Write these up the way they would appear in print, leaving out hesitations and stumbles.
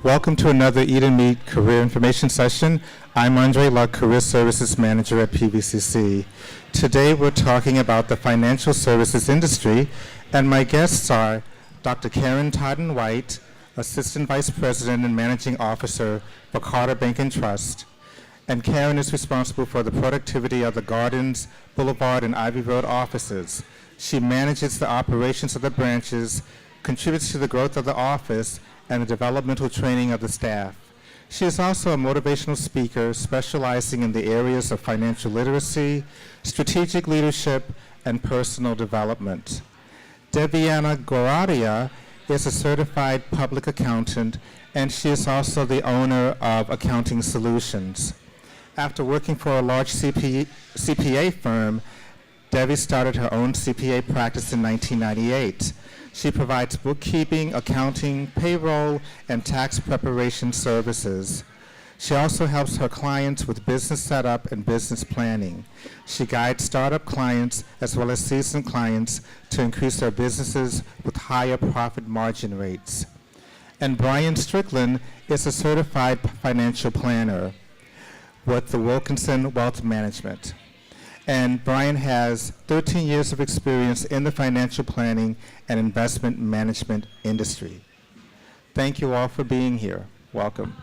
Welcome to another Eat and Meet Career Information Session. I'm Andre Luck, Career Services Manager at PVCC. Today we're talking about the financial services industry, and my guests are Dr. Totten White, Assistant Vice President and Managing Officer for Carter Bank and Trust, and Karen is responsible for the productivity of the Gardens, Boulevard, and Ivy Road offices. She manages the operations of the branches, contributes to the growth of the office, and the developmental training of the staff. She is also a motivational speaker specializing in the areas of financial literacy, strategic leadership, and personal development. Devyani Goradia is a certified public accountant, and she is also the owner of Accounting Solutions. After working for a large CPA firm, Devi started her own CPA practice in 1998. She provides bookkeeping, accounting, payroll, and tax preparation services. She also helps her clients with business setup and business planning. She guides startup clients as well as seasoned clients to increase their businesses with higher profit margin rates. And Bryan Strickland is a certified financial planner with the Wilkinson Wealth Management. And Bryan has 13 years of experience in the financial planning and investment management industry. Thank you all for being here. Welcome.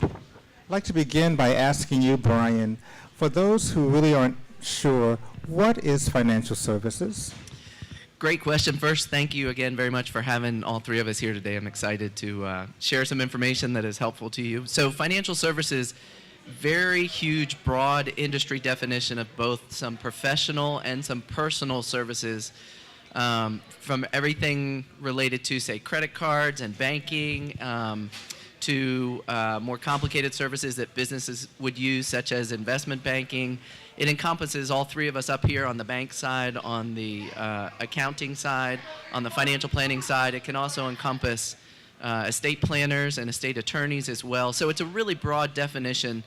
I'd like to begin by asking you, Bryan, for those who really aren't sure, what is financial services? Great question. First, thank you again very much for having all three of us here today. I'm excited to share some information that is helpful to you. So financial services, very huge, broad industry definition of both some professional and some personal services, from everything related to, say, credit cards and banking, to more complicated services that businesses would use, such as investment banking. It encompasses all three of us up here on the bank side, on the accounting side, on the financial planning side. It can also encompass estate planners and estate attorneys as well. So it's a really broad definition,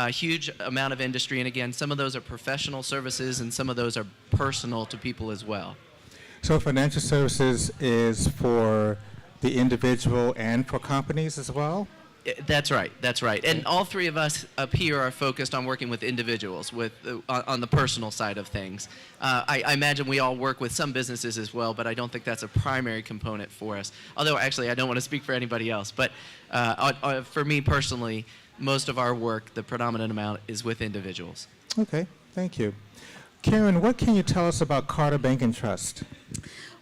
huge amount of industry, and again, some of those are professional services and some of those are personal to people as well. So financial services is for the individual and for companies as well? That's right. And all three of us up here are focused on working with individuals on the personal side of things. I imagine we all work with some businesses as well, but I don't think that's a primary component for us. Although, actually, I don't want to speak for anybody else. But for me personally, most of our work, the predominant amount, is with individuals. Okay, thank you. Karen, what can you tell us about Carter Bank and Trust?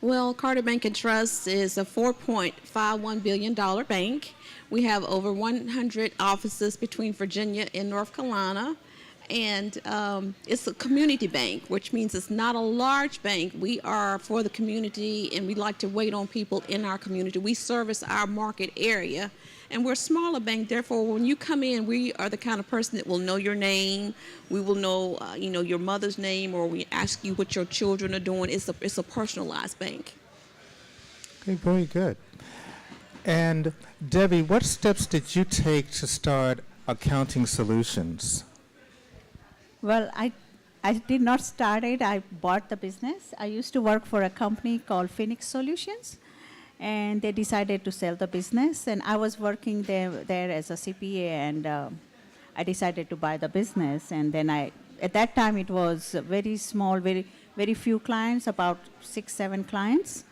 Well, Carter Bank and Trust is a $4.51 billion bank. We have over 100 offices between Virginia and North Carolina, and it's a community bank, which means it's not a large bank. We are for the community, and we like to wait on people in our community. We service our market area, and we're a smaller bank. Therefore, when you come in, we are the kind of person that will know your name. We will know, your mother's name, or we ask you what your children are doing. It's a personalized bank. Okay, very good. And Debbie, what steps did you take to start Accounting Solutions? Well, I did not start it. I bought the business. I used to work for a company called Phoenix Solutions, and they decided to sell the business. And I was working there as a CPA, and I decided to buy the business. And then at that time, it was very small, very few clients, about 6-7 clients.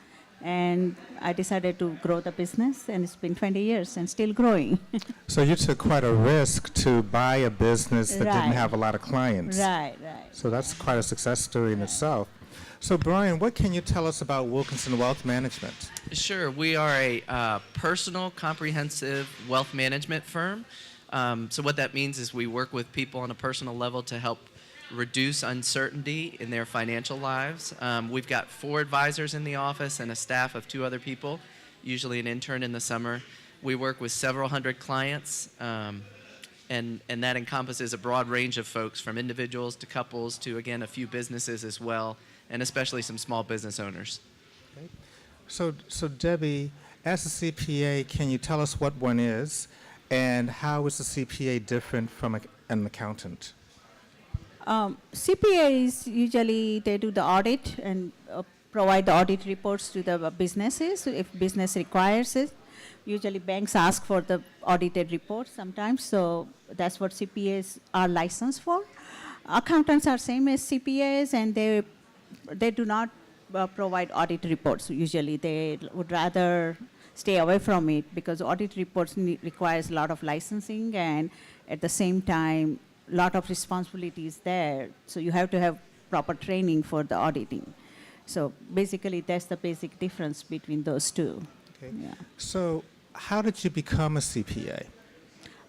And I decided to grow the business, and it's been 20 years and still growing. So you took quite a risk to buy a business that didn't have a lot of clients. Right. So that's quite a success story in itself. So Bryan, what can you tell us about Wilkinson Wealth Management? Sure. We are a personal, comprehensive wealth management firm. So what that means is we work with people on a personal level to help reduce uncertainty in their financial lives. We've got 4 advisors in the office and a staff of 2 other people, usually an intern in the summer. We work with several hundred clients, and that encompasses a broad range of folks, from individuals to couples to, again, a few businesses as well, and especially some small business owners. Okay. So Debbie, as a CPA, can you tell us what one is, and how is a CPA different from an accountant? CPAs, usually they do the audit and provide the audit reports to the businesses if business requires it. Usually banks ask for the audited reports sometimes, so that's what CPAs are licensed for. Accountants are same as CPAs, and they do not provide audit reports. Usually they would rather stay away from it because audit reports requires a lot of licensing, and at the same time, a lot of responsibilities there. So you have to have proper training for the auditing. So basically, that's the basic difference between those two. Okay. Yeah. So how did you become a CPA?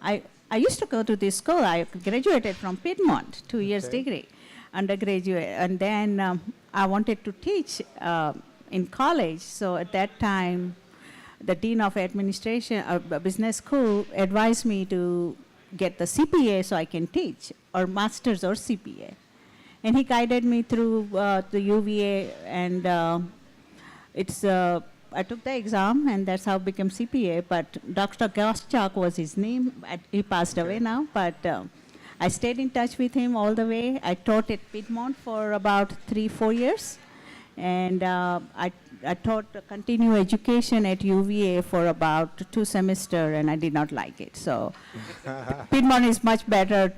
I used to go to this school. I graduated from Piedmont, 2 years Okay. degree, undergraduate, and then I wanted to teach in college. So at that time, the dean of administration, business school, advised me to get the CPA so I can teach, or master's or CPA. And he guided me through the UVA, and I took the exam, and that's how I became CPA. But Dr. Goschak was his name. He passed away now, but I stayed in touch with him all the way. I taught at Piedmont for about 3-4 years, and I taught continuing education at UVA for about 2 semesters, and I did not like it. So Piedmont is much better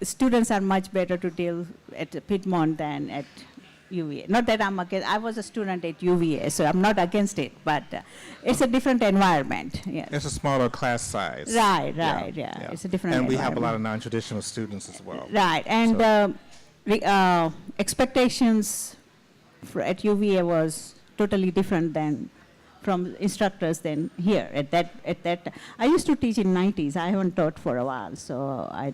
students are much better to deal at Piedmont than at UVA. Not that I'm against, I was a student at UVA, so I'm not against it, but it's a different environment. Yes. It's a smaller class size. Right, yeah. It's a different And we environment. have a lot of non-traditional students as well. Right, and expectations at UVA was totally different than from instructors than here. At that, I used to teach in 90s. I haven't taught for a while, so I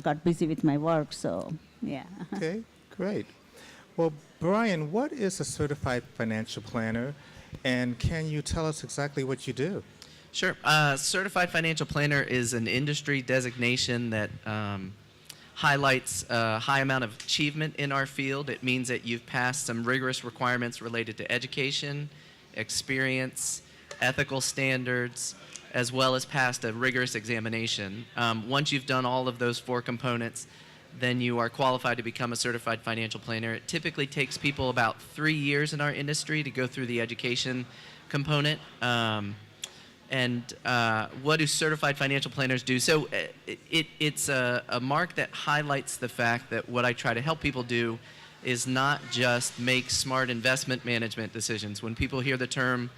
got busy with my work. So yeah. Okay, great. Well, Bryan, what is a certified financial planner, and can you tell us exactly what you do? Sure. Certified Financial Planner is an industry designation that highlights a high amount of achievement in our field. It means that you've passed some rigorous requirements related to education, experience, ethical standards, as well as passed a rigorous examination. Once you've done all of those 4 components, then you are qualified to become a certified financial planner. It typically takes people about 3 years in our industry to go through the education component. What do certified financial planners do? So it's a mark that highlights the fact that what I try to help people do is not just make smart investment management decisions. When people hear the term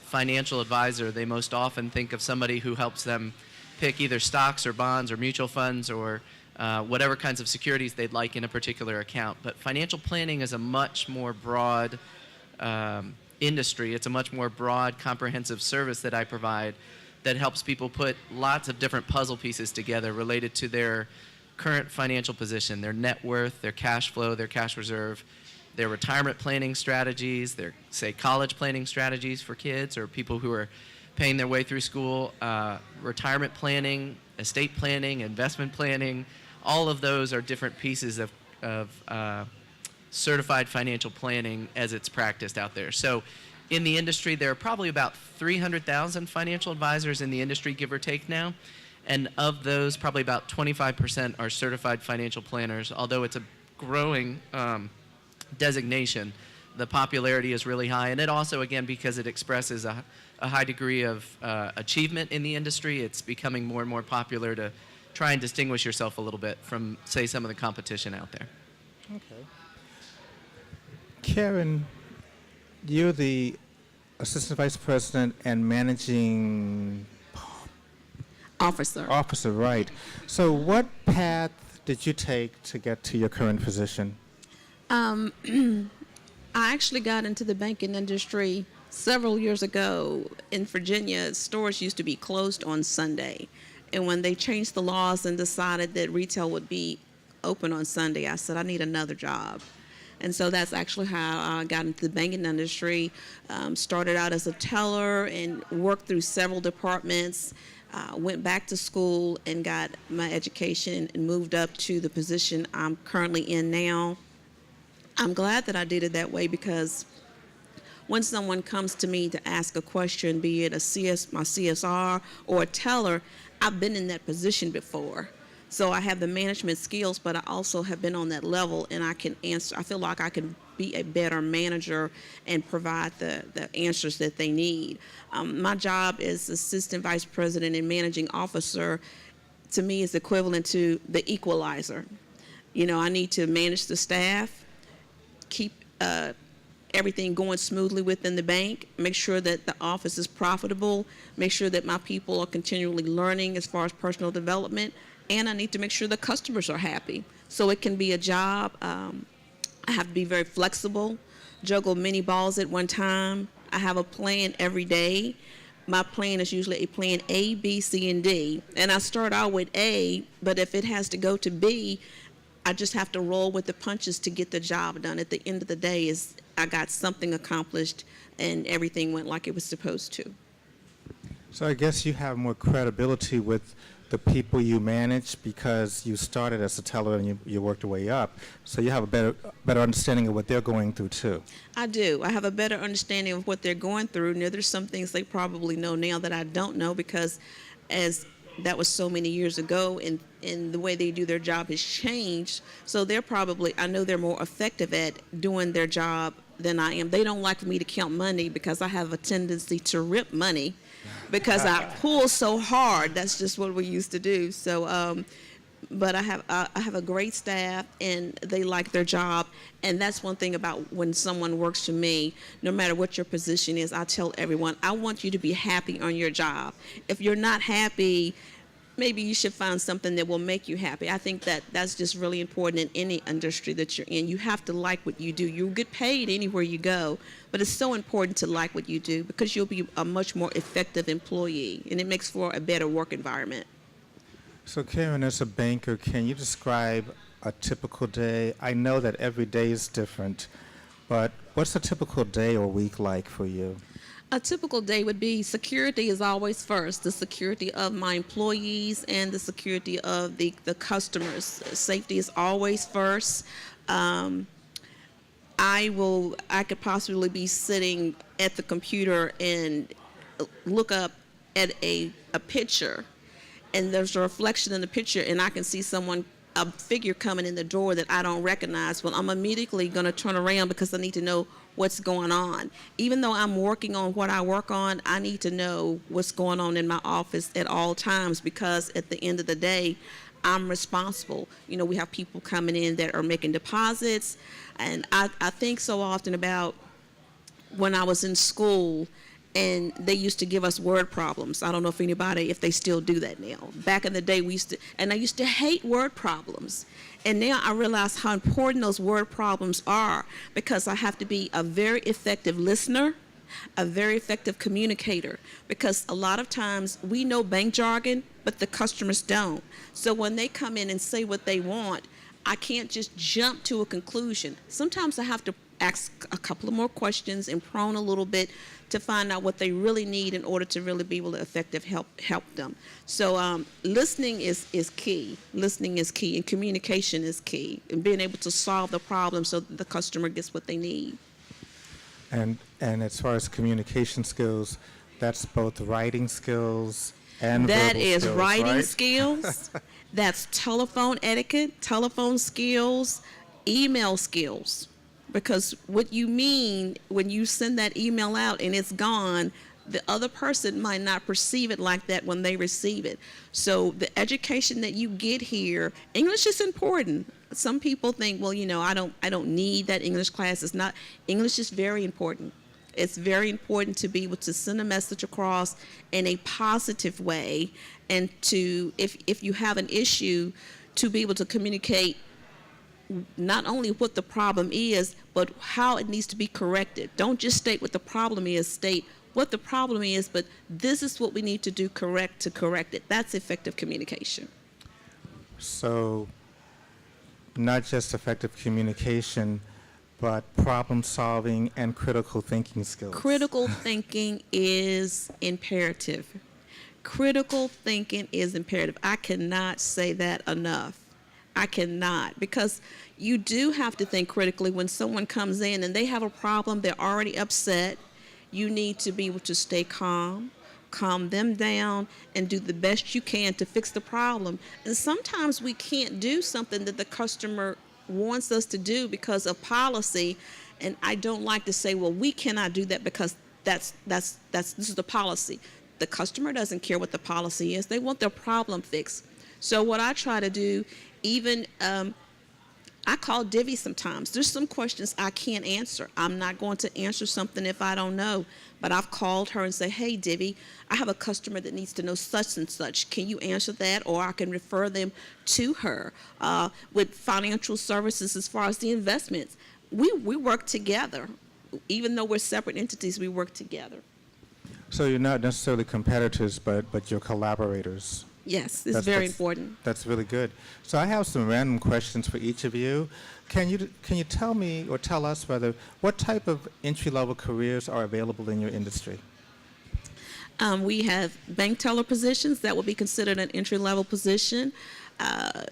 financial advisor, they most often think of somebody who helps them pick either stocks or bonds or mutual funds or whatever kinds of securities they'd like in a particular account. But financial planning is a much more broad industry. It's a much more broad, comprehensive service that I provide that helps people put lots of different puzzle pieces together related to their current financial position, their net worth, their cash flow, their cash reserve, their retirement planning strategies, their, say, college planning strategies for kids or people who are paying their way through school, retirement planning, estate planning, investment planning. All of those are different pieces of certified financial planning as it's practiced out there. So in the industry, there are probably about 300,000 financial advisors in the industry, give or take now. And of those, probably about 25% are certified financial planners. Although it's a growing designation, the popularity is really high. And it also, again, because it expresses a high degree of achievement in the industry, it's becoming more and more popular to try and distinguish yourself a little bit from, say, some of the competition out there. Okay. Karen, you're the Assistant Vice President and Managing Officer. Officer, right. So what path did you take to get to your current position? I actually got into the banking industry several years ago. In Virginia, stores used to be closed on Sunday. And when they changed the laws and decided that retail would be open on Sunday, I said, I need another job. And so that's actually how I got into the banking industry. Started out as a teller and worked through several departments. Went back to school and got my education and moved up to the position I'm currently in now. I'm glad that I did it that way because when someone comes to me to ask a question, be it my CSR or a teller, I've been in that position before. So I have the management skills, but I also have been on that level, and I can answer. I feel like I can be a better manager and provide the answers that they need. My job as Assistant Vice President and Managing Officer, to me, is equivalent to the equalizer. You know, I need to manage the staff, keep everything going smoothly within the bank, make sure that the office is profitable, make sure that my people are continually learning as far as personal development, and I need to make sure the customers are happy. So it can be a job. I have to be very flexible, juggle many balls at one time. I have a plan every day. My plan is usually a plan A, B, C, and D. And I start out with A, but if it has to go to B, I just have to roll with the punches to get the job done. At the end of the day, I got something accomplished and everything went like it was supposed to. So I guess you have more credibility with the people you manage because you started as a teller and you worked your way up. So you have a better understanding of what they're going through too. I do. I have a better understanding of what they're going through. Now, there's some things they probably know now that I don't know because as that was so many years ago and the way they do their job has changed. So I know they're more effective at doing their job than I am. They don't like for me to count money because I have a tendency to rip money because I pull so hard. That's just what we used to do. So, but I have a great staff and they like their job. And that's one thing about when someone works for me, no matter what your position is, I tell everyone, I want you to be happy on your job. If you're not happy, maybe you should find something that will make you happy. I think that's just really important in any industry that you're in. You have to like what you do. You'll get paid anywhere you go, but it's so important to like what you do because you'll be a much more effective employee, and it makes for a better work environment. So Karen, as a banker, can you describe a typical day? I know that every day is different, but what's a typical day or week like for you? A typical day would be security is always first, the security of my employees and the security of the customers. Safety is always first. I could possibly be sitting at the computer and look up at a picture, and there's a reflection in the picture, and I can see a figure coming in the door that I don't recognize. Well, I'm immediately going to turn around because I need to know what's going on. Even though I'm working on what I work on, I need to know what's going on in my office at all times because at the end of the day, I'm responsible. You know, we have people coming in that are making deposits, and I think so often about when I was in school and they used to give us word problems. I don't know if they still do that now. Back in the day, I used to hate word problems. And now I realize how important those word problems are because I have to be a very effective listener, a very effective communicator, because a lot of times we know bank jargon, but the customers don't. So when they come in and say what they want, I can't just jump to a conclusion. Sometimes I have to ask a couple of more questions and prone a little bit to find out what they really need in order to really be able to effectively help them. So listening is key. Listening is key, and communication is key, and being able to solve the problem so that the customer gets what they need. And as far as communication skills, that's both writing skills and that verbal is skills, writing right? skills. That's telephone etiquette, telephone skills, email skills. Because what you mean when you send that email out and it's gone, the other person might not perceive it like that when they receive it. So the education that you get here, English is important. Some people think, well, I don't need that English class. It's not. English is very important. It's very important to be able to send a message across in a positive way, and to, if you have an issue, to be able to communicate not only what the problem is, but how it needs to be corrected. Don't just state what the problem is, state what the problem is, but this is what we need to do to correct it. That's effective communication. So not just effective communication, but problem solving and critical thinking skills. Critical thinking is imperative. Critical thinking is imperative. I cannot say that enough. I cannot, because you do have to think critically when someone comes in and they have a problem, they're already upset. You need to be able to stay calm them down, and do the best you can to fix the problem. And sometimes we can't do something that the customer wants us to do because of policy, And I don't like to say, well, we cannot do that because this is the policy. The customer doesn't care what the policy is. They want their problem fixed. So what I try to do, even I call Divvy sometimes. There's some questions I can't answer. I'm not going to answer something if I don't know. But I've called her and say, hey, Divvy, I have a customer that needs to know such and such. Can you answer that? Or I can refer them to her. With financial services, as far as the investments, we work together. Even though we're separate entities, we work together. So you're not necessarily competitors, but you're collaborators. Yes, it's very important. That's really good. So I have some random questions for each of you. Can you tell me or tell us whether what type of entry-level careers are available in your industry? We have bank teller positions that would be considered an entry-level position. A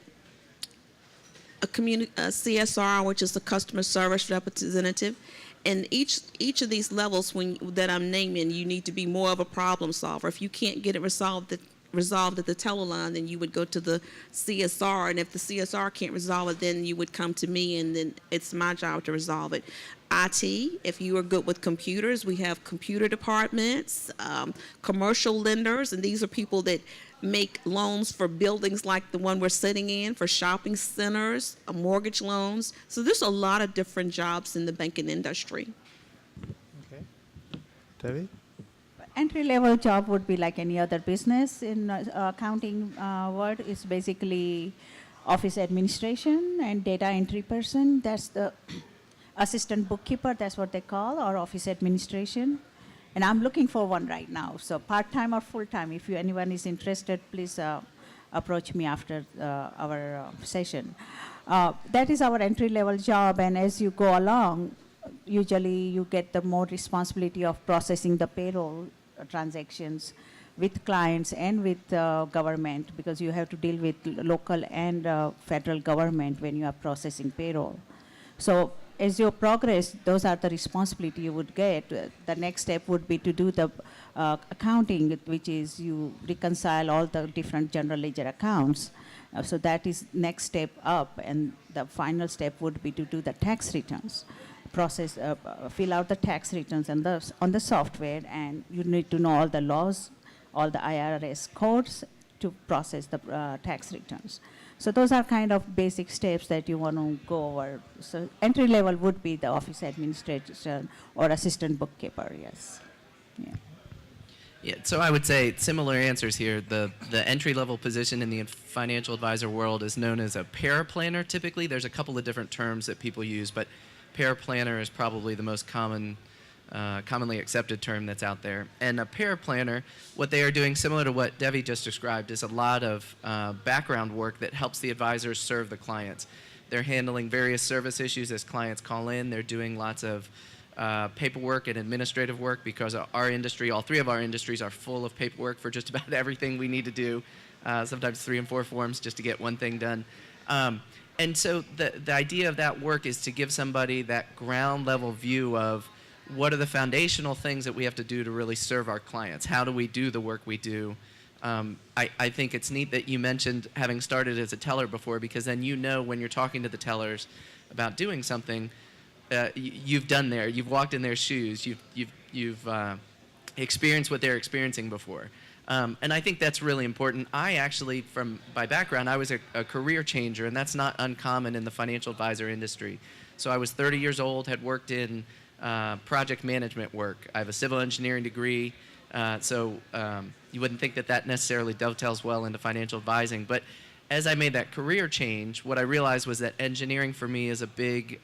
CSR, which is the customer service representative. And each of these levels that I'm naming, you need to be more of a problem solver. If you can't get it resolved at the teller line, then you would go to the CSR. And if the CSR can't resolve it, then you would come to me, and then it's my job to resolve it. IT, if you are good with computers, we have computer departments, commercial lenders, and these are people that make loans for buildings like the one we're sitting in, for shopping centers, mortgage loans. So there's a lot of different jobs in the banking industry. Okay. Debbie? Entry-level job would be like any other business in accounting world. It's basically office administration and data entry person. That's the assistant bookkeeper, that's what they call, or office administration. And I'm looking for one right now. So part-time or full-time, if anyone is interested, please approach me after our session. That is our entry-level job, and as you go along, usually you get the more responsibility of processing the payroll transactions with clients and with government, because you have to deal with local and federal government when you are processing payroll. So as you progress, those are the responsibility you would get. The next step would be to do the accounting, which is you reconcile all the different general ledger accounts. So that is next step up, and the final step would be to do the tax returns. Process, fill out the tax returns on the software, and you need to know all the laws, all the IRS codes to process the tax returns. So those are kind of basic steps that you want to go over. So entry level would be the office administration or assistant bookkeeper, yes. Yeah. Yeah, so I would say similar answers here. The entry level position in the financial advisor world is known as a paraplanner typically. There's a couple of different terms that people use, but paraplanner is probably the most commonly accepted term that's out there. And a paraplanner, what they are doing, similar to what Devi just described, is a lot of background work that helps the advisors serve the clients. They're handling various service issues as clients call in. They're doing lots of paperwork and administrative work, because our industry, all three of our industries, are full of paperwork for just about everything we need to do, sometimes 3 and 4 forms just to get one thing done. And so the idea of that work is to give somebody that ground level view of what are the foundational things that we have to do to really serve our clients. How do we do the work we do? I think it's neat that you mentioned having started as a teller before, because then you know when you're talking to the tellers about doing something, you've done there, you've walked in their shoes, you've experienced what they're experiencing before. And I think that's really important. I actually, from my background, I was a career changer, and that's not uncommon in the financial advisor industry. So I was 30 years old, had worked in project management work. I have a civil engineering degree, so you wouldn't think that necessarily dovetails well into financial advising. But as I made that career change, what I realized was that engineering for me is a big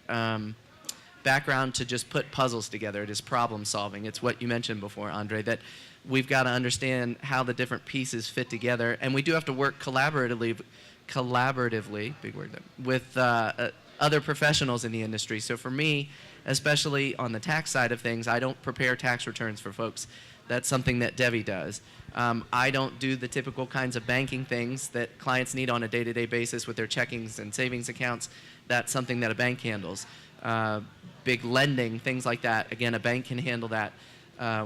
background to just put puzzles together. It is problem solving. It's what you mentioned before, Andre, that we've got to understand how the different pieces fit together, and we do have to work collaboratively, big word, with other professionals in the industry. So for me, especially on the tax side of things, I don't prepare tax returns for folks. That's something that Devi does. I don't do the typical kinds of banking things that clients need on a day-to-day basis with their checkings and savings accounts. That's something that a bank handles. Big lending, things like that. Again, a bank can handle that.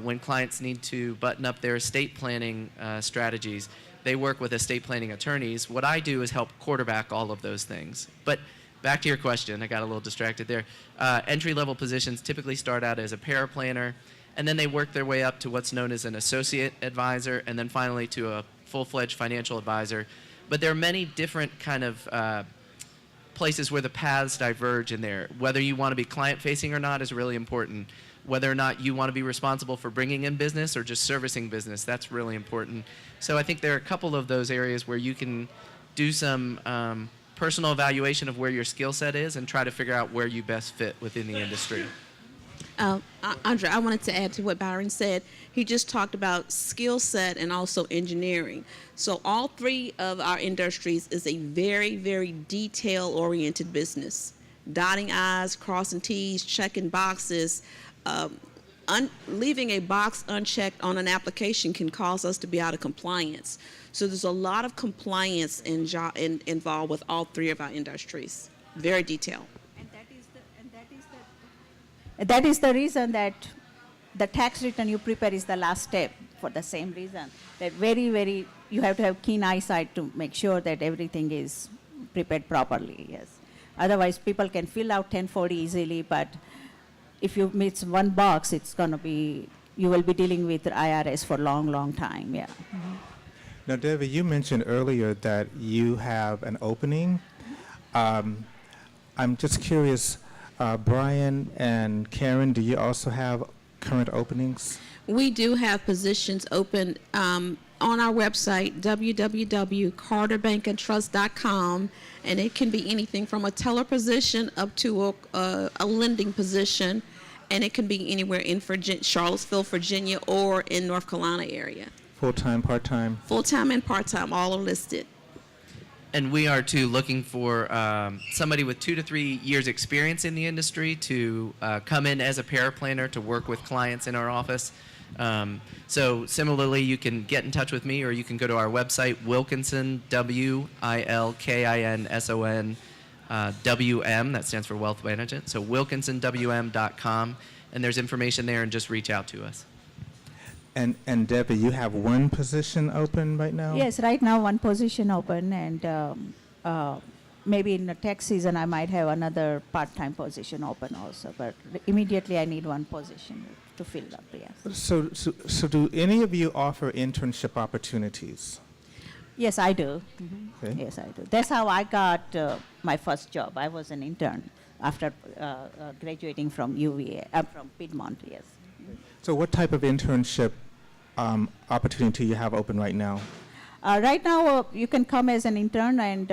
When clients need to button up their estate planning strategies, they work with estate planning attorneys. What I do is help quarterback all of those things. But back to your question. I got a little distracted there. Entry-level positions typically start out as a paraplanner, and then they work their way up to what's known as an associate advisor, and then finally to a full-fledged financial advisor. But there are many different kind of places where the paths diverge in there. Whether you want to be client-facing or not is really important. Whether or not you want to be responsible for bringing in business or just servicing business, that's really important. So I think there are a couple of those areas where you can do some personal evaluation of where your skill set is and try to figure out where you best fit within the industry. Andre, I wanted to add to what Byron said. He just talked about skill set and also engineering. So all three of our industries is a very, very detail-oriented business. Dotting I's, crossing T's, checking boxes. Leaving a box unchecked on an application can cause us to be out of compliance. So there's a lot of compliance involved with all three of our industries. Very detailed. That is the reason that the tax return you prepare is the last step, for the same reason. That you have to have keen eyesight to make sure that everything is prepared properly, yes. Otherwise, people can fill out 1040 easily, but if you miss one box, it's going to be, you will be dealing with IRS for a long, long time, yeah. Mm-hmm. Now, Debbie, you mentioned earlier that you have an opening. I'm just curious, Bryan and Karen, do you also have current openings? We do have positions open on our website, www.carterbankandtrust.com, and it can be anything from a teller position up to a lending position, and it can be anywhere in Charlottesville, Virginia, or in North Carolina area. Full-time, part-time? Full-time and part-time, all are listed. And we are, too, looking for somebody with 2 to 3 years experience in the industry to come in as a paraplanner to work with clients in our office. So similarly, you can get in touch with me, or you can go to our website, Wilkinson, Wilkinson, WM, that stands for Wealth Management, so wilkinsonwm.com, and there's information there, and just reach out to us. And Debbie, you have one position open right now? Yes, right now one position open, and maybe in the tax season I might have another part-time position open also, but immediately I need one position to fill up, yes. So do any of you offer internship opportunities? Yes, I do. Mm-hmm. Okay. Yes, I do. That's how I got my first job. I was an intern after graduating from UVA, from Piedmont, yes. So what type of internship opportunity you have open right now? Right now, you can come as an intern, and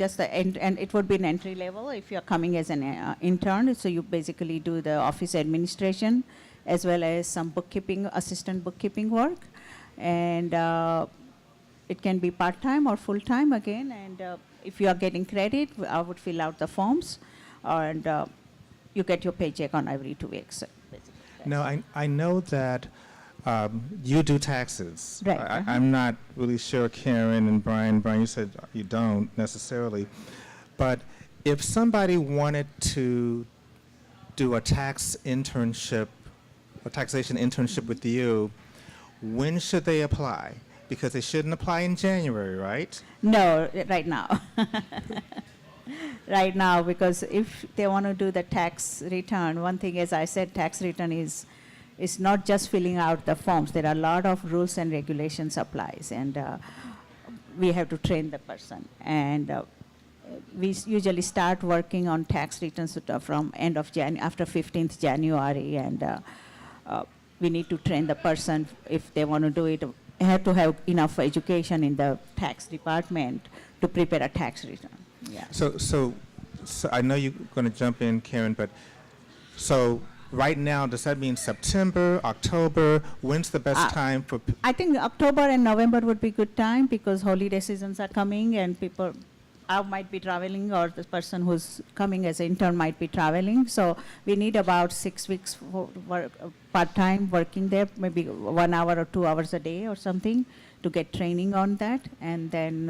and it would be an entry level if you're coming as an intern. So you basically do the office administration as well as some bookkeeping, assistant bookkeeping work, and it can be part-time or full-time again. And if you are getting credit, I would fill out the forms, and you get your paycheck on every 2 weeks. Now, I know that you do taxes. Right. I'm not really sure, Karen and Bryan. Bryan, you said you don't necessarily. But if somebody wanted to do a taxation internship with you, when should they apply? Because they shouldn't apply in January, right? No, right now. Right now, because if they want to do the tax return, one thing, as I said, tax return is not just filling out the forms. There are a lot of rules and regulations applies, and we have to train the person. And we usually start working on tax returns from end of after 15th January, and we need to train the person if they want to do it. They have to have enough education in the tax department to prepare a tax return. Yeah. So I know you're going to jump in, Karen, but so right now, does that mean September, October? When's the best time for? I think October and November would be good time because holiday seasons are coming and people might be traveling, or the person who's coming as an intern might be traveling. So we need about 6 weeks for part-time working there, maybe 1 hour or 2 hours a day or something to get training on that. And then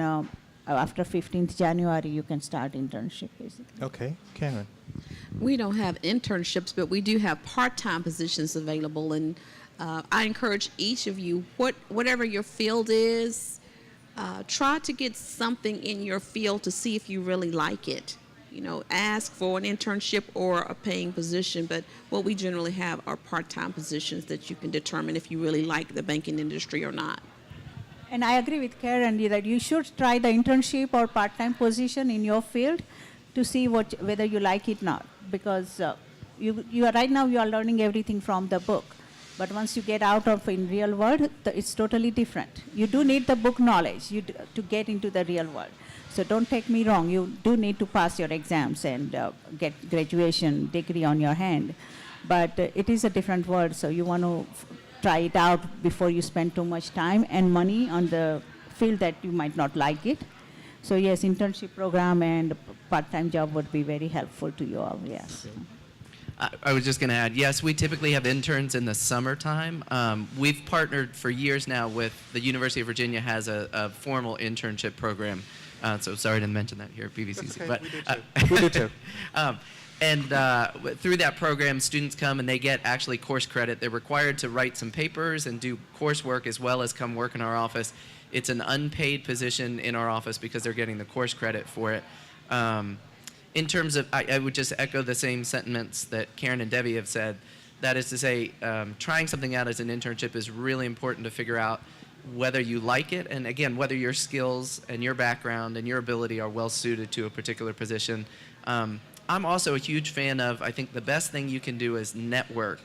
after 15th January, you can start internship, basically. Okay. Karen. We don't have internships, but we do have part-time positions available. And I encourage each of you, whatever your field is, try to get something in your field to see if you really like it. You know, ask for an internship or a paying position, but what we generally have are part-time positions that you can determine if you really like the banking industry or not. And I agree with Karen that you should try the internship or part-time position in your field to see whether you like it or not. Because you are right now you are learning everything from the book, but once you get out of in real world, it's totally different. You do need the book knowledge to get into the real world. So don't take me wrong. You do need to pass your exams and get graduation degree on your hand, but it is a different world. So you want to try it out before you spend too much time and money on the field that you might not like it. So yes, internship program and part-time job would be very helpful to you all, yes. I was just going to add, yes, we typically have interns in the summertime. We've partnered for years now with the University of Virginia has a formal internship program. So sorry to mention that here at PVCC. Okay, but we do too. We do too. And through that program, students come and they get actually course credit. They're required to write some papers and do coursework as well as come work in our office. It's an unpaid position in our office because they're getting the course credit for it. In terms of, I would just echo the same sentiments that Karen and Debbie have said. That is to say, trying something out as an internship is really important to figure out whether you like it, and again, whether your skills and your background and your ability are well suited to a particular position. I'm also a huge fan of, I think the best thing you can do is network.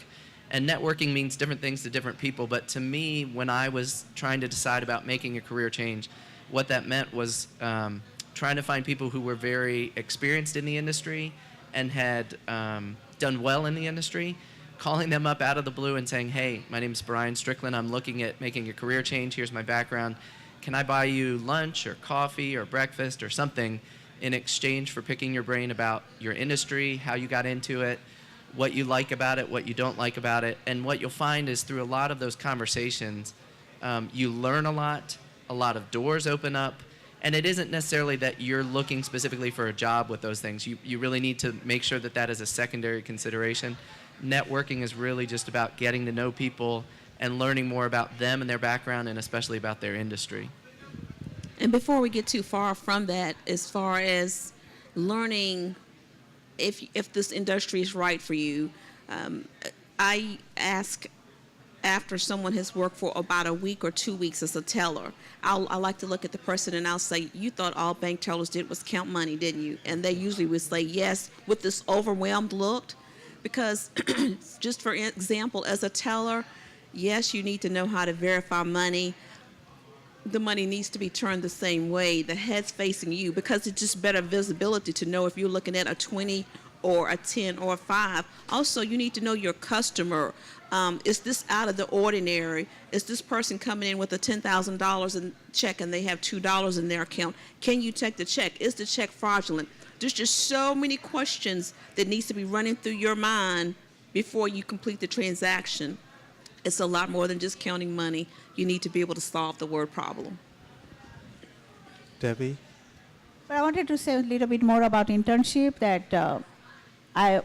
And networking means different things to different people, but to me, when I was trying to decide about making a career change, what that meant was trying to find people who were very experienced in the industry and had done well in the industry, calling them up out of the blue and saying, hey, my name is Bryan Strickland, I'm looking at making a career change, here's my background, can I buy you lunch or coffee or breakfast or something in exchange for picking your brain about your industry, how you got into it, what you like about it, what you don't like about it. And what you'll find is through a lot of those conversations, you learn a lot of doors open up, and it isn't necessarily that you're looking specifically for a job with those things. You really need to make sure that that is a secondary consideration. Networking is really just about getting to know people and learning more about them and their background, and especially about their industry. And before we get too far from that, as far as learning if this industry is right for you, I ask after someone has worked for about a week or 2 weeks as a teller. I like to look at the person and I'll say, you thought all bank tellers did was count money, didn't you? And they usually would say yes with this overwhelmed look, because just for example, as a teller, yes, you need to know how to verify money. The money needs to be turned the same way, the head's facing you, because it's just better visibility to know if you're looking at a 20 or a 10 or a 5. Also, you need to know your customer. Is this out of the ordinary? Is this person coming in with a $10,000 in check and they have $2 in their account? Can you check the check? Is the check fraudulent? There's just so many questions that needs to be running through your mind before you complete the transaction. It's a lot more than just counting money. You need to be able to solve the word problem. Debbie? But I wanted to say a little bit more about internship. That I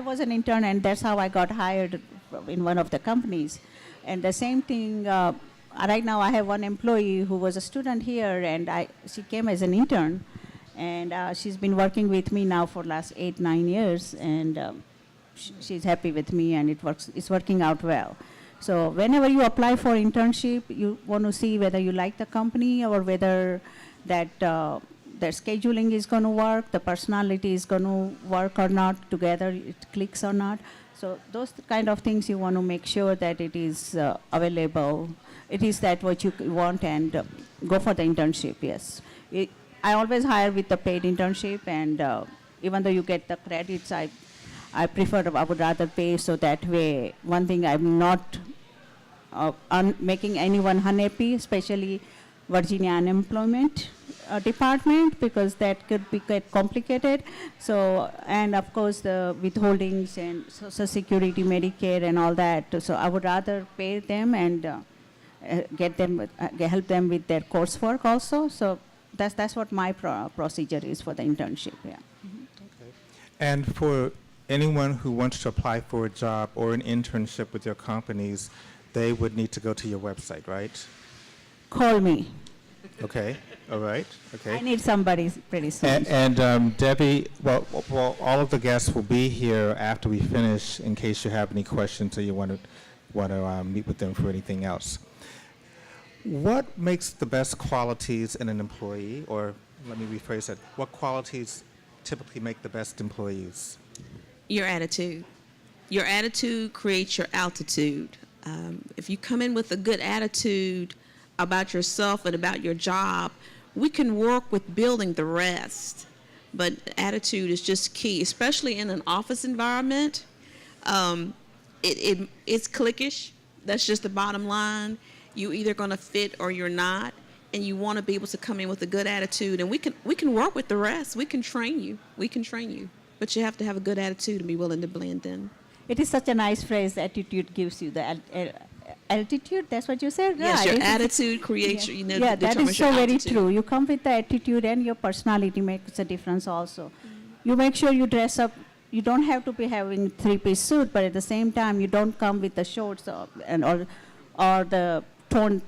was an intern, and that's how I got hired in one of the companies. And the same thing. Right now, I have one employee who was a student here, and she came as an intern, and she's been working with me now for last 8-9 years, and she's happy with me, and it's working out well. So whenever you apply for internship, you want to see whether you like the company or whether that their scheduling is going to work, the personality is going to work or not, together it clicks or not. So those kind of things you want to make sure that it is available. It is that what you want, and go for the internship, yes. I always hire with the paid internship, and even though you get the credits, I would rather pay, so that way, one thing, I'm not making anyone unhappy, especially Virginia unemployment department, because that could be quite complicated. So, and of course the withholdings and Social Security, Medicare and all that. So I would rather pay them and help them with their coursework also. So that's what my procedure is for the internship, yeah. Mm-hmm. Okay. And for anyone who wants to apply for a job or an internship with your companies, they would need to go to your website, right? call me. Okay, all right, I okay. need somebody pretty soon. And Debbie, well, all of the guests will be here after we finish in case you have any questions or you want to meet with them for anything else. What makes the best qualities in an employee, or let me rephrase that, what qualities typically make the best employees? Your attitude. Your attitude creates your altitude. If you come in with a good attitude about yourself and about your job, we can work with building the rest. But attitude is just key, especially in an office environment. It's cliquish. That's just the bottom line. You're either going to fit or you're not, and you want to be able to come in with a good attitude. And we can work with the rest. We can train you. But you have to have a good attitude and be willing to blend in. It is such a nice phrase, attitude gives you the altitude, that's what you said? Yes, Right. your attitude creates your, Yeah, that determines is your so very altitude. true. You come with the attitude and your personality makes a difference also. You make sure you dress up. You don't have to be having three-piece suit, but at the same time, you don't come with the shorts or the torn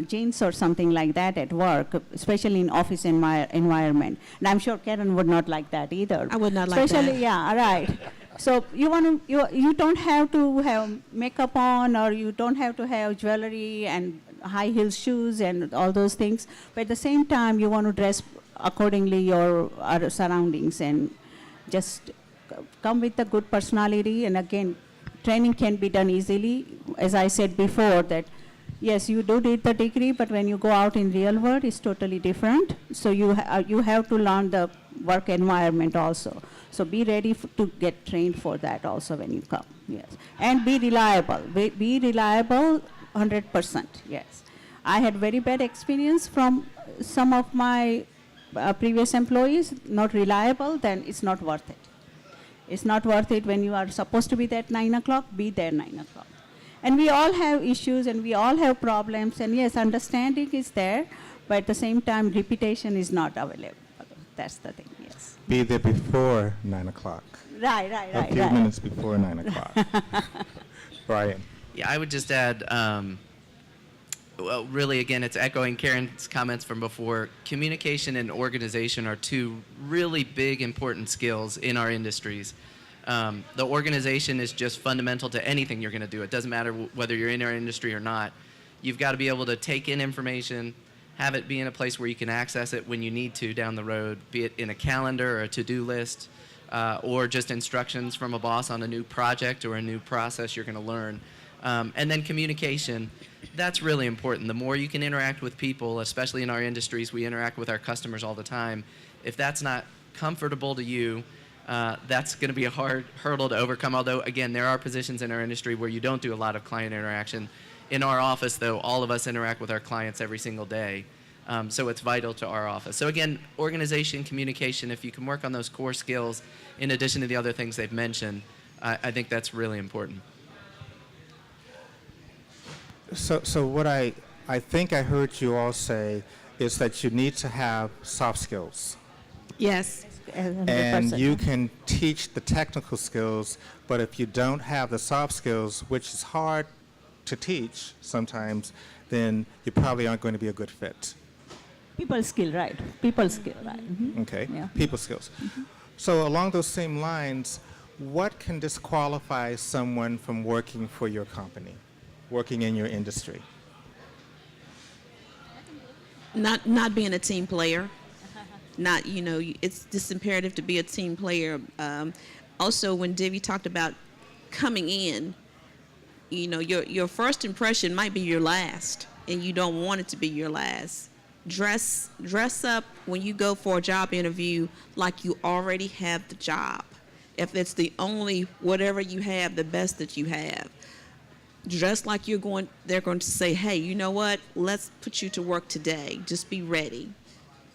jeans or something like that at work, especially in office environment. And I'm sure Karen would not like that either. I would not like Especially, that. yeah, right. So you don't have to have makeup on, or you don't have to have jewelry and high heel shoes and all those things. But at the same time, you want to dress accordingly your surroundings and just come with a good personality. And again, training can be done easily. As I said before, that yes, you do need the degree, but when you go out in real world, it's totally different. So you have to learn the work environment also. So be ready to get trained for that also when you come. Yes, and be reliable. Be reliable, 100%. Yes, I had very bad experience from some of my previous employees. Not reliable, then it's not worth it. It's not worth it when you are supposed to be there at 9 o'clock. Be there 9 o'clock. And we all have issues and we all have problems. And yes, understanding is there, but at the same time, repetition is not available. That's the thing, yes. Be there before 9 o'clock. Right. A few minutes before 9 o'clock. Bryan. Yeah, I would just add, well, really, again, it's echoing Karen's comments from before. Communication and organization are two really big, important skills in our industries. The organization is just fundamental to anything you're going to do. It doesn't matter whether you're in our industry or not. You've got to be able to take in information, have it be in a place where you can access it when you need to down the road, be it in a calendar or a to-do list, or just instructions from a boss on a new project or a new process you're going to learn. And then communication, that's really important. The more you can interact with people, especially in our industries, we interact with our customers all the time. If that's not comfortable to you, that's going to be a hard hurdle to overcome. Although, again, there are positions in our industry where you don't do a lot of client interaction. In our office, though, all of us interact with our clients every single day. So it's vital to our office. So again, organization, communication, if you can work on those core skills in addition to the other things they've mentioned, I think that's really important. So what I think I heard you all say is that you need to have soft skills. Yes. 100%. And you can teach the technical skills, but if you don't have the soft skills, which is hard to teach sometimes, then you probably aren't going to be a good fit. People skill, right? People skill, right? Mm-hmm. Okay, Yeah. people skills. So along those same lines, what can disqualify someone from working for your company, working in your industry? Not being a team player. Not, it's just imperative to be a team player. Also, when Debbie talked about coming in, your first impression might be your last, and you don't want it to be your last. Dress up when you go for a job interview like you already have the job. If it's the only whatever you have, the best that you have. Dress like they're going to say, hey, you know what? Let's put you to work today. Just be ready.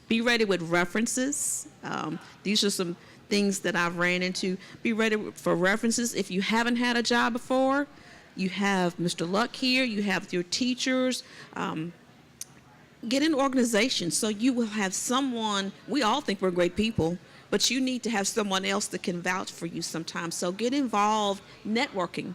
Be ready with references. These are some things that I've ran into. Be ready for references. If you haven't had a job before, you have Mr. Luck here. You have your teachers. Get in organizations so you will have someone. We all think we're great people, but you need to have someone else that can vouch for you sometimes. So get involved networking.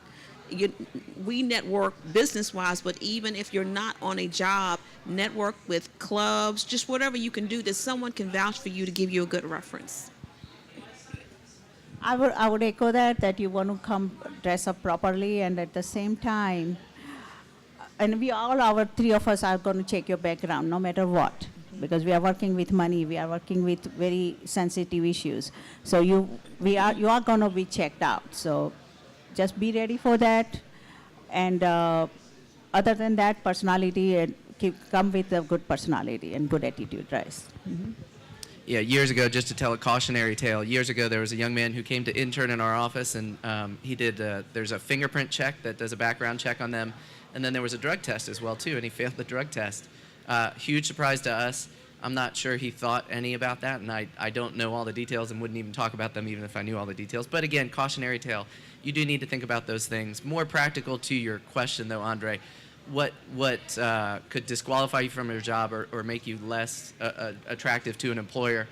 we network business-wise, but even if you're not on a job, network with clubs, just whatever you can do that someone can vouch for you to give you a good reference. I would echo that you want to come dress up properly, and at the same time, and our three of us are going to check your background no matter what, because we are working with money, we are working with very sensitive issues. So you are going to be checked out. So just be ready for that. And other than that, personality, and come with a good personality and good attitude, right? Mm-hmm. Yeah, years ago, just to tell a cautionary tale, years ago there was a young man who came to intern in our office, and he did, there's a fingerprint check that does a background check on them, and then there was a drug test as well, too, and he failed the drug test. Huge surprise to us. I'm not sure he thought any about that, and I don't know all the details and wouldn't even talk about them even if I knew all the details. But again, cautionary tale. You do need to think about those things. More practical to your question, though, Andre. What could disqualify you from your job or make you less attractive to an employer?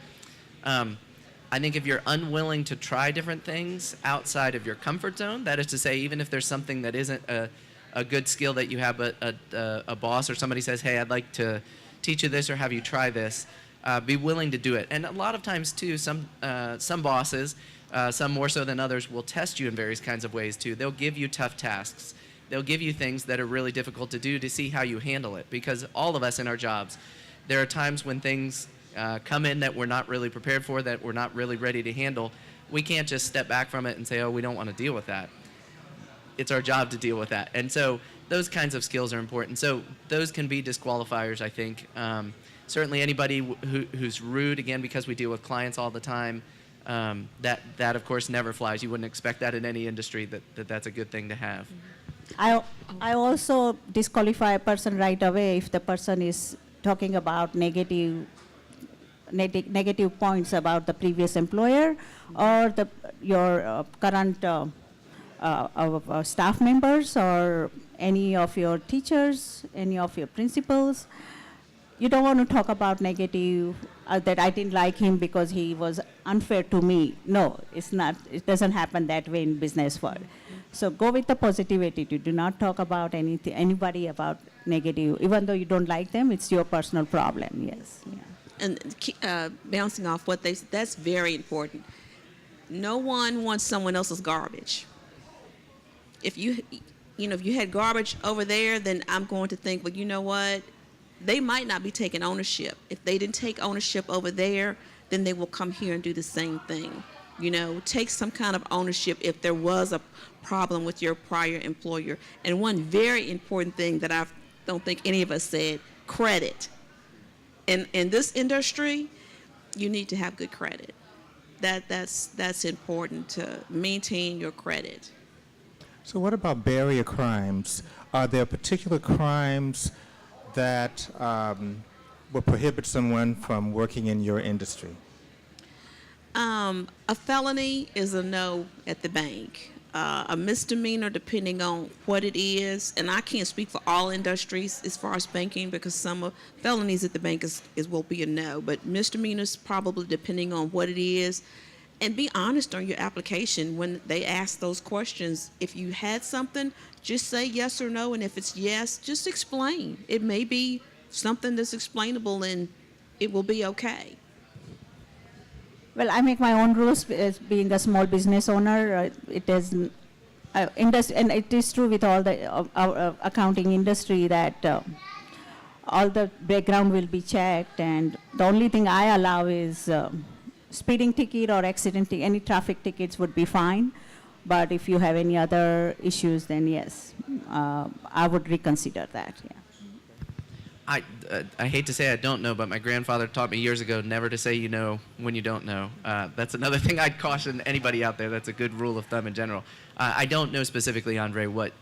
I think if you're unwilling to try different things outside of your comfort zone, that is to say, even if there's something that isn't a good skill that you have, but a boss or somebody says, hey, I'd like to teach you this or have you try this, be willing to do it. And a lot of times, too, some bosses, some more so than others, will test you in various kinds of ways, too. They'll give you tough tasks. They'll give you things that are really difficult to do to see how you handle it, because all of us in our jobs, there are times when things come in that we're not really prepared for, that we're not really ready to handle. We can't just step back from it and say, oh, we don't want to deal with that. It's our job to deal with that. And so those kinds of skills are important. So those can be disqualifiers, I think. Certainly anybody who's rude, again, because we deal with clients all the time, that of course never flies. You wouldn't expect that in any industry, that's a good thing to have. I also disqualify a person right away if the person is talking about negative points about the previous employer or your current staff members or any of your teachers, any of your principals. You don't want to talk about negative, that I didn't like him because he was unfair to me. No, it's not. It doesn't happen that way in business world. So go with the positive attitude. Do not talk about anybody about negative. Even though you don't like them, it's your personal problem. Yes. Yeah. And bouncing off what that's very important. No one wants someone else's garbage. If you had garbage over there, then I'm going to think, well, you know what? They might not be taking ownership. If they didn't take ownership over there, then they will come here and do the same thing. Take some kind of ownership if there was a problem with your prior employer. And one very important thing that I don't think any of us said, credit. In this industry, you need to have good credit. That's important to maintain your credit. So what about barrier crimes? Are there particular crimes that will prohibit someone from working in your industry? A felony is a no at the bank. A misdemeanor, depending on what it is, and I can't speak for all industries as far as banking, because some of felonies at the bank will be a no, but misdemeanors probably depending on what it is. And be honest on your application when they ask those questions. If you had something, just say yes or no, and if it's yes, just explain. It may be something that's explainable and it will be okay. Well, I make my own rules as being a small business owner. It is, and it is true with all the accounting industry that all the background will be checked, and the only thing I allow is speeding ticket or accident ticket. Any traffic tickets would be fine, but if you have any other issues, then yes, I would reconsider that. Yeah. I hate to say I don't know, but my grandfather taught me years ago never to say you know when you don't know. That's another thing I'd caution anybody out there. That's a good rule of thumb in general. I don't know specifically, Andre, what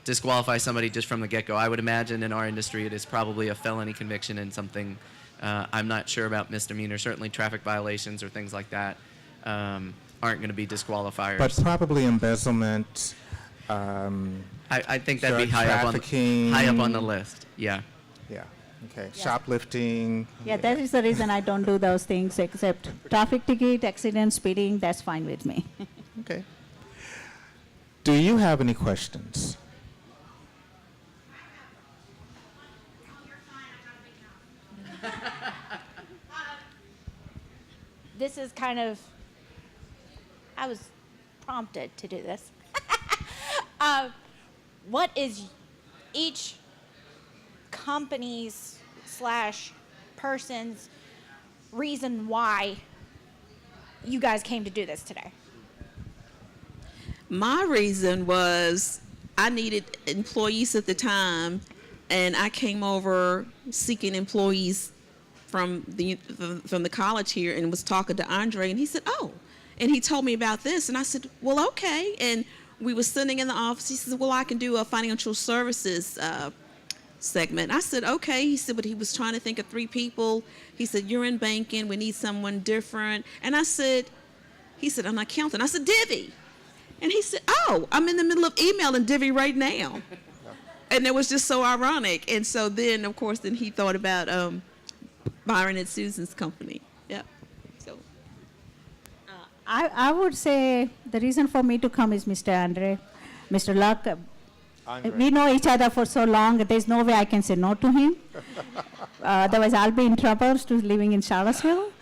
disqualifies somebody just from the get-go. I would imagine in our industry it is probably a felony conviction and something. I'm not sure about misdemeanor. Certainly traffic violations or things like that aren't going to be disqualifiers. But probably embezzlement. I think that'd be high up on the list. Yeah. Yeah. Okay. Yeah. Shoplifting. Yeah, that is the reason I don't do those things, except traffic ticket, accident, speeding. That's fine with me. Okay. Do you have any questions? This is kind of, I was prompted to do this. What is each company's / person's reason why you guys came to do this today? My reason was I needed employees at the time, and I came over seeking employees from the college here, and was talking to Andre, and he said, "Oh," and he told me about this, and I said, "Well, okay." And we were sitting in the office. He said, "Well, I can do a financial services segment." I said, "Okay." He said, but he was trying to think of 3 people. He said, "You're in banking. We need someone different." And I said, he said, "I'm an accountant." I said, "Divvy." And he said, "Oh, I'm in the middle of emailing Divvy right now." And it was just so ironic. And so then, of course, then he thought about Byron and Susan's company. Yeah. So. I would say the reason for me to come is Mr. Andre. Mr. Luck, we know each other for so long, there's no way I can say no to him. Otherwise, I'll be in trouble to living in Charlottesville.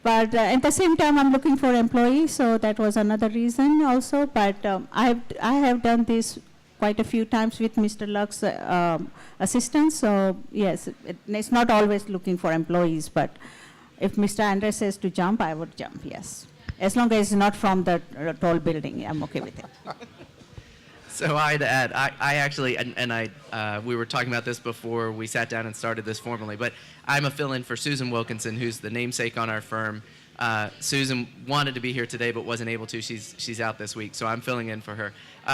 But at the same time, I'm looking for employees, so that was another reason also. But I have done this quite a few times with Mr. Luck's assistance. So yes, it's not always looking for employees, but if Mr. Andre says to jump, I would jump, yes. As long as it's not from the tall building, I'm okay with it. So I'd add, I actually, we were talking about this before we sat down and started this formally, but I'm a fill-in for Susan Wilkinson, who's the namesake on our firm. Susan wanted to be here today but wasn't able to. She's out this week, so I'm filling in for her.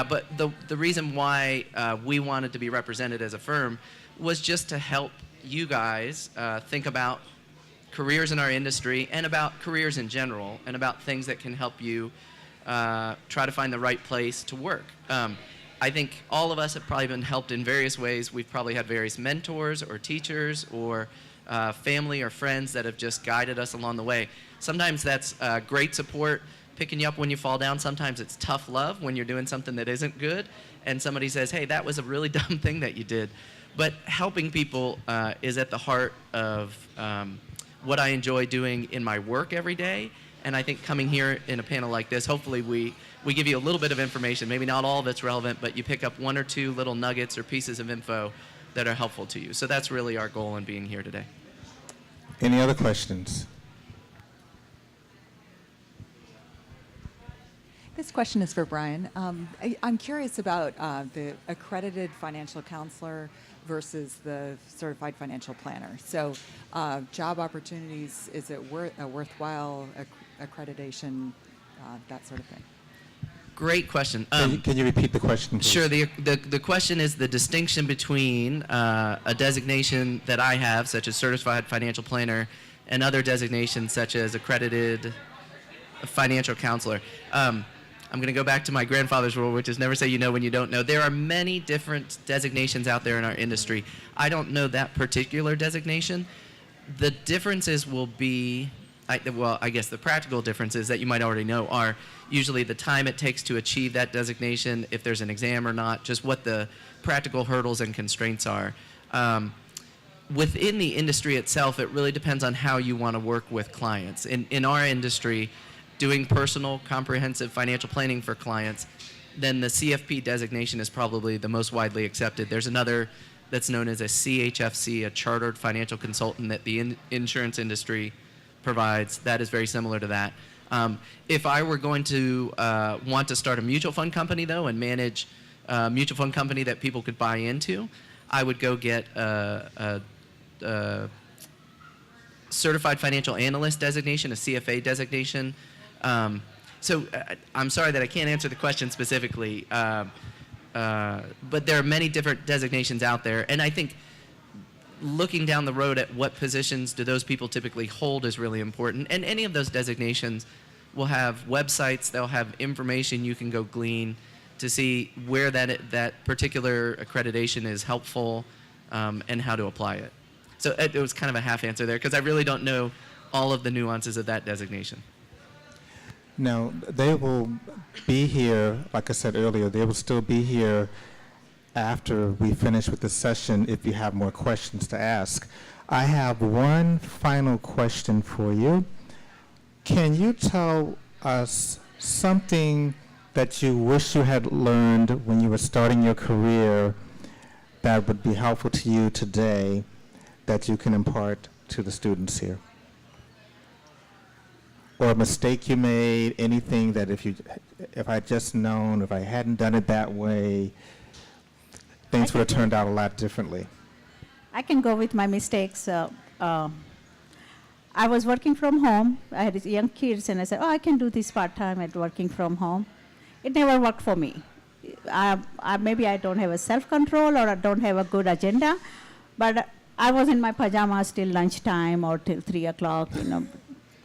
But the reason why we wanted to be represented as a firm was just to help you guys think about careers in our industry and about careers in general and about things that can help you try to find the right place to work. I think all of us have probably been helped in various ways. We've probably had various mentors or teachers or family or friends that have just guided us along the way. Sometimes that's great support, picking you up when you fall down. Sometimes it's tough love when you're doing something that isn't good and somebody says, "Hey, that was a really dumb thing that you did." But helping people is at the heart of what I enjoy doing in my work every day. And I think coming here in a panel like this, hopefully we give you a little bit of information, maybe not all of it's relevant, but you pick up 1 or 2 little nuggets or pieces of info that are helpful to you. So that's really our goal in being here today. Any other questions? This question is for Bryan. I'm curious about the accredited financial counselor versus the certified financial planner. So job opportunities, is it a worthwhile accreditation, that sort of thing? Great question. Can you repeat the question, please? Sure. The question is the distinction between a designation that I have, such as certified financial planner, and other designations such as accredited financial counselor. I'm going to go back to my grandfather's rule, which is never say you know when you don't know. There are many different designations out there in our industry. I don't know that particular designation. The differences will be, I guess the practical differences that you might already know are usually the time it takes to achieve that designation, if there's an exam or not, just what the practical hurdles and constraints are. Within the industry itself, it really depends on how you want to work with clients. In our industry, doing personal, comprehensive financial planning for clients, then the CFP designation is probably the most widely accepted. There's another that's known as a CHFC, a Chartered Financial Consultant, that the insurance industry provides. That is very similar to that. If I were going to want to start a mutual fund company, though, and manage a mutual fund company that people could buy into, I would go get a Certified Financial Analyst designation, a CFA designation. So I'm sorry that I can't answer the question specifically, but there are many different designations out there, and I think looking down the road at what positions do those people typically hold is really important. And any of those designations will have websites, they'll have information you can go glean to see where that particular accreditation is helpful and how to apply it. So it was kind of a half answer there because I really don't know all of the nuances of that designation. Now, they will be here, like I said earlier, they will still be here after we finish with the session if you have more questions to ask. I have one final question for you. Can you tell us something that you wish you had learned when you were starting your career that would be helpful to you today that you can impart to the students here? Or a mistake you made, anything that if I just known, if I hadn't done it that way, things would have turned out a lot differently. I can go with my mistakes. I was working from home. I had young kids, and I said, I can do this part-time at working from home. It never worked for me. Maybe I don't have a self-control or I don't have a good agenda, but I was in my pajamas till lunchtime or till 3 o'clock,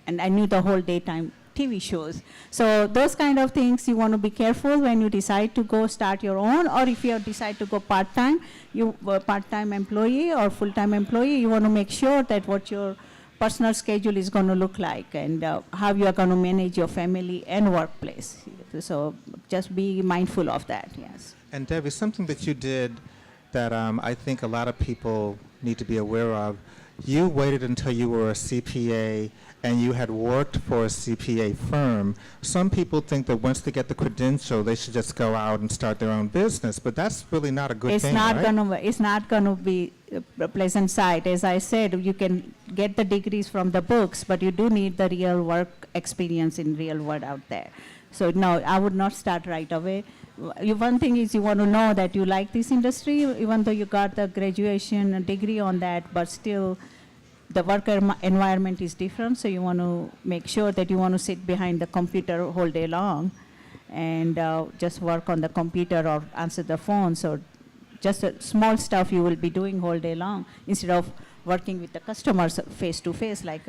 and I knew the whole daytime TV shows. So those kind of things you want to be careful when you decide to go start your own, or if you decide to go part-time, you part-time employee or full-time employee, you want to make sure that what your personal schedule is going to look like and how you are going to manage your family and workplace. So just be mindful of that, yes. And Debbie, something that you did that I think a lot of people need to be aware of, you waited until you were a CPA and you had worked for a CPA firm. Some people think that once they get the credential, they should just go out and start their own business, but that's really not a good thing, right? It's not going to be a pleasant sight. As I said, you can get the degrees from the books, but you do need the real work experience in real world out there. So no, I would not start right away. One thing is you want to know that you like this industry, even though you got the graduation degree on that, but still the work environment is different, so you want to make sure that you want to sit behind the computer whole day long and just work on the computer or answer the phone. So just small stuff you will be doing whole day long instead of working with the customers face to face like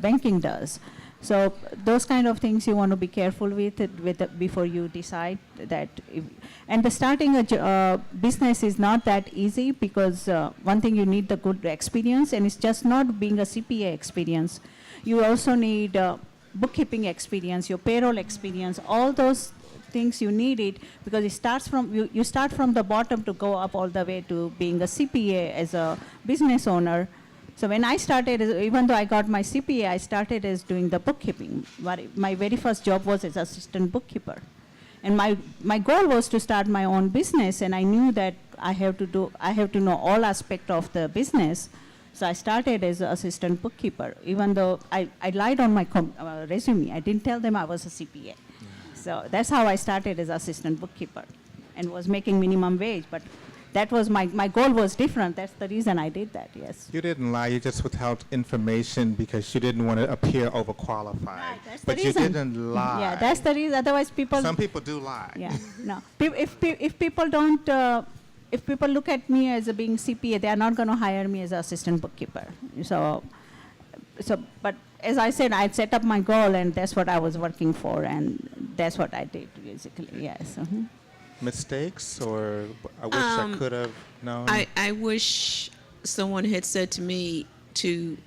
banking does. So those kind of things you want to be careful with before you decide that. And the starting a business is not that easy because one thing you need the good experience, and it's just not being a CPA experience. You also need bookkeeping experience, your payroll experience, all those things you need it because it starts from, you start from the bottom to go up all the way to being a CPA as a business owner. So when I started, even though I got my CPA, I started as doing the bookkeeping. My very first job was as assistant bookkeeper. And my goal was to start my own business, and I knew that I have to know all aspects of the business. So I started as an assistant bookkeeper, even though I lied on my resume. I didn't tell them I was a CPA. Yeah. So that's how I started as assistant bookkeeper and was making minimum wage. But that was my goal was different. That's the reason I did that, yes. You didn't lie. You just withheld information because you didn't want to appear overqualified. Right, that's the but reason. You didn't lie. Yeah, that's the reason. Otherwise, people. Some people do lie. Yeah, no. If people don't, if people look at me as being CPA, they are not going to hire me as an assistant bookkeeper. So, but as I said, I set up my goal, and that's what I was working for, and that's what I did basically. Yes. Uh-huh. Mistakes, or I wish I could have known? I wish someone had said to me to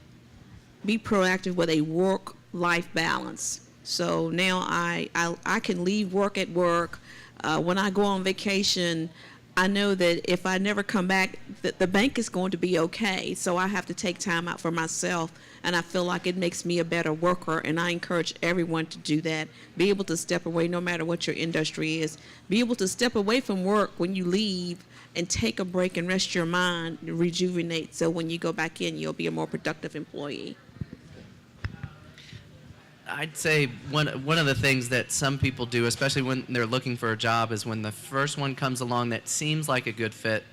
be proactive with a work-life balance. So now I can leave work at work. When I go on vacation, I know that if I never come back, the bank is going to be okay. So I have to take time out for myself, and I feel like it makes me a better worker, and I encourage everyone to do that. Be able to step away no matter what your industry is. Be able to step away from work when you leave and take a break and rest your mind, rejuvenate, so when you go back in, you'll be a more productive employee. I'd say one of the things that some people do, especially when they're looking for a job, is when the first one comes along that seems like a good fit,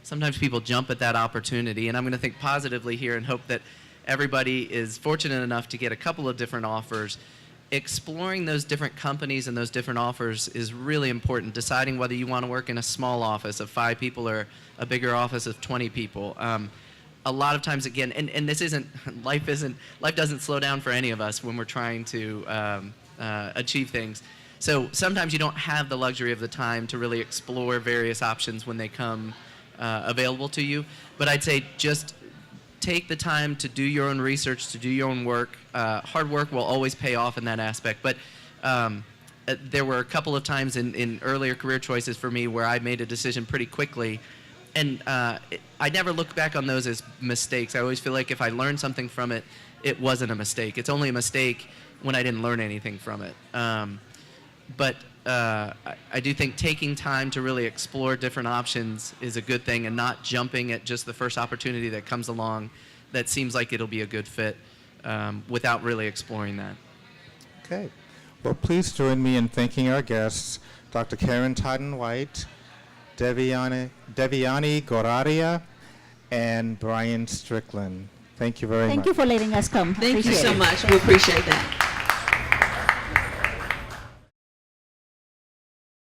sometimes people jump at that opportunity. And I'm going to think positively here and hope that everybody is fortunate enough to get a couple of different offers. Exploring those different companies and those different offers is really important. Deciding whether you want to work in a small office of 5 people or a bigger office of 20 people. A lot of times, again, and this life doesn't slow down for any of us when we're trying to achieve things. So sometimes you don't have the luxury of the time to really explore various options when they come available to you. But I'd say just take the time to do your own research, to do your own work. Hard work will always pay off in that aspect. But There were a couple of times in earlier career choices for me where I made a decision pretty quickly, and I never look back on those as mistakes. I always feel like if I learned something from it, it wasn't a mistake. It's only a mistake when I didn't learn anything from it. But I do think taking time to really explore different options is a good thing, and not jumping at just the first opportunity that comes along that seems like it'll be a good fit without really exploring that. Okay. Well, please join me in thanking our guests, Dr. Karen Totten White, Devyani Goradia, and Bryan Strickland. Thank you very much. Thank you for letting us come. Thank you Appreciate so it. much. We appreciate that.